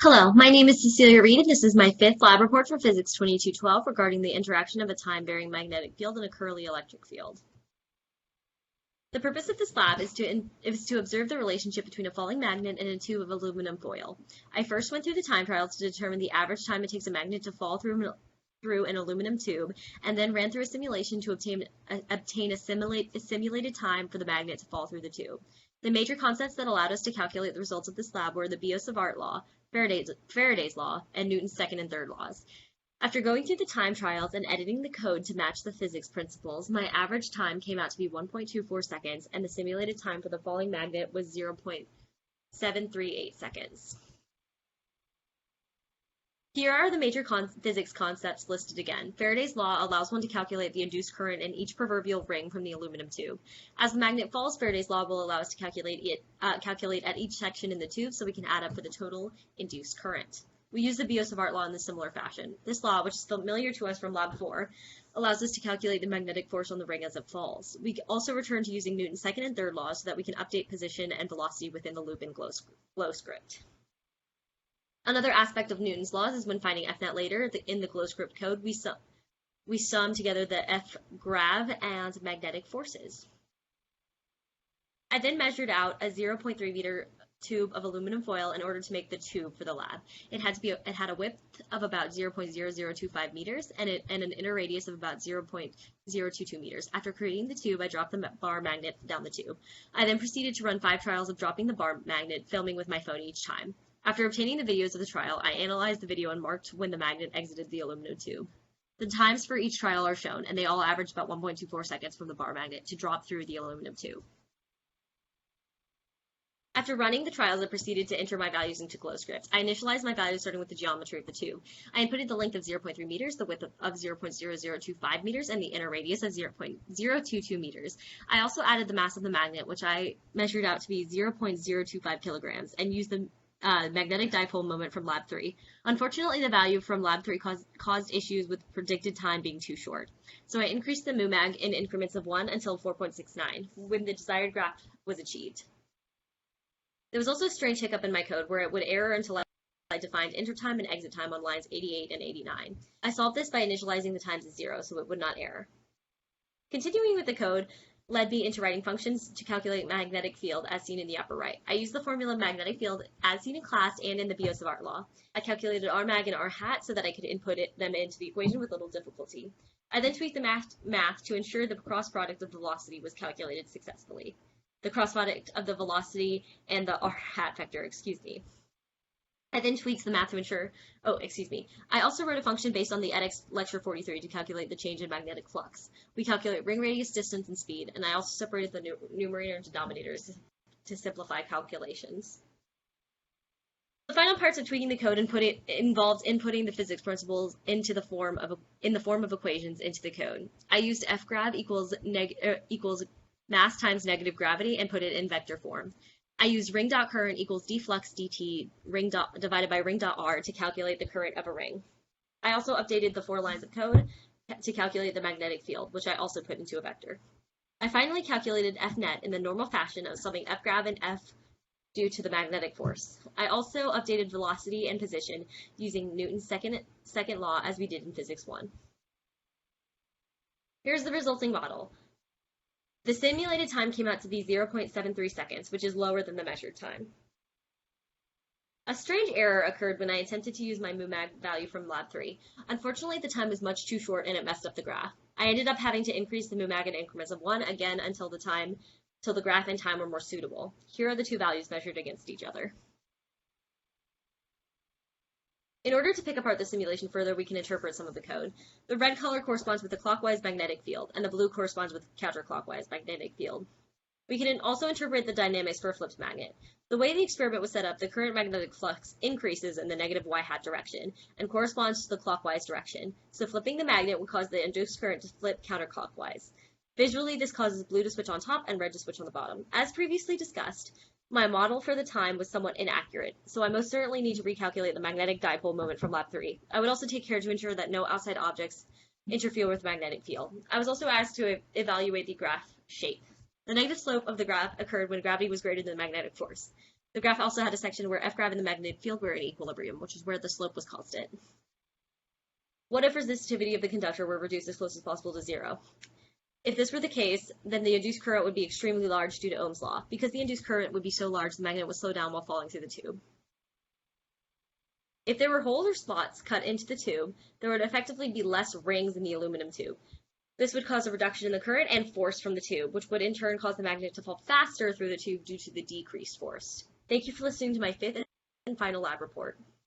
Hello, my name is Cecilia Reed, and this is my fifth lab report for Physics 2212 regarding the interaction of a time-varying magnetic field and a Curly electric field. The purpose of this lab is to observe the relationship between a falling magnet and a tube of aluminum foil. I first went through the time trials to determine the average time it takes a magnet to fall through an aluminum tube, and then ran through a simulation to obtain a simulated time for the magnet to fall through the tube. The major concepts that allowed us to calculate the results of this lab were the Biot-Savart law, Faraday's law, and Newton's second and third laws. After going through the time trials and editing the code to match the physics principles, my average time came out to be 1.24 seconds, and the simulated time for the falling magnet was 0.738 seconds. Here are the major physics concepts listed again. Faraday's law allows one to calculate the induced current in each proverbial ring from the aluminum tube. As the magnet falls, Faraday's law will allow us to calculate at each section in the tube so we can add up for the total induced current. We use the Biot-Savart law in a similar fashion. This law, which is familiar to us from Lab 4, allows us to calculate the magnetic force on the ring as it falls. We also return to using Newton's second and third laws so that we can update position and velocity within the loop and glow script. Another aspect of Newton's laws is when finding F-net later in the glow script code, we sum together the F grav and magnetic forces. I then measured out a 0.3 meter tube of aluminum foil in order to make the tube for the lab. It had a width of about 0.0025 meters and an inner radius of about 0.022 meters. After creating the tube, I dropped the bar magnet down the tube. I then proceeded to run 5 trials of dropping the bar magnet, filming with my phone each time. After obtaining the videos of the trial, I analyzed the video and marked when the magnet exited the aluminum tube. The times for each trial are shown, and they all average about 1.24 seconds from the bar magnet to drop through the aluminum tube. After running the trials, I proceeded to enter my values into glow script. I initialized my values starting with the geometry of the tube. I inputted the length of 0.3 meters, the width of 0.0025 meters, and the inner radius of 0.022 meters. I also added the mass of the magnet, which I measured out to be 0.025 kilograms, and used the magnetic dipole moment from Lab 3. Unfortunately, the value from Lab 3 caused issues with predicted time being too short. So I increased the MUMAG in increments of 1 until 4.69, when the desired graph was achieved. There was also a strange hiccup in my code where it would error until I defined enter time and exit time on lines 88 and 89. I solved this by initializing the times as 0 so it would not error. Continuing with the code led me into writing functions to calculate magnetic field as seen in the upper right. I used the formula magnetic field as seen in class and in the Biot-Savart law. I calculated Rmag and Rhat so that I could input them into the equation with little difficulty. I then tweaked the math to ensure the cross product of the velocity was calculated successfully. The cross product of the velocity and the Rhat vector, I then tweaked the math to ensure, I also wrote a function based on the edX lecture 43 to calculate the change in magnetic flux. We calculate ring radius, distance, and speed, and I also separated the numerator and denominators to simplify calculations. The final parts of tweaking the code involved inputting the physics principles into the form of equations into the code. I used Fgrav equals mass times negative gravity and put it in vector form. I used ring.current equals dflux dt divided by ring.r to calculate the current of a ring. I also updated the 4 lines of code to calculate the magnetic field, which I also put into a vector. I finally calculated Fnet in the normal fashion of summing Fgrav and F due to the magnetic force. I also updated velocity and position using Newton's second law as we did in Physics 1. Here's the resulting model. The simulated time came out to be 0.73 seconds, which is lower than the measured time. A strange error occurred when I attempted to use my MUMAG value from Lab 3. Unfortunately, the time was much too short and it messed up the graph. I ended up having to increase the MUMAG in increments of 1 again until the graph and time were more suitable. Here are the 2 values measured against each other. In order to pick apart the simulation further, we can interpret some of the code. The red color corresponds with the clockwise magnetic field, and the blue corresponds with counterclockwise magnetic field. We can also interpret the dynamics for a flipped magnet. The way the experiment was set up, the current magnetic flux increases in the negative y-hat direction and corresponds to the clockwise direction, so flipping the magnet would cause the induced current to flip counterclockwise. Visually, this causes blue to switch on top and red to switch on the bottom. As previously discussed, my model for the time was somewhat inaccurate, so I most certainly need to recalculate the magnetic dipole moment from Lab 3. I would also take care to ensure that no outside objects interfere with the magnetic field. I was also asked to evaluate the graph shape. The negative slope of the graph occurred when gravity was greater than the magnetic force. The graph also had a section where F grav and the magnetic field were in equilibrium, which is where the slope was constant. What if resistivity of the conductor were reduced as close as possible to 0? If this were the case, then the induced current would be extremely large due to Ohm's law. Because the induced current would be so large, the magnet would slow down while falling through the tube. If there were holes or slots cut into the tube, there would effectively be less rings in the aluminum tube. This would cause a reduction in the current and force from the tube, which would in turn cause the magnet to fall faster through the tube due to the decreased force. Thank you for listening to my 5th and final lab report.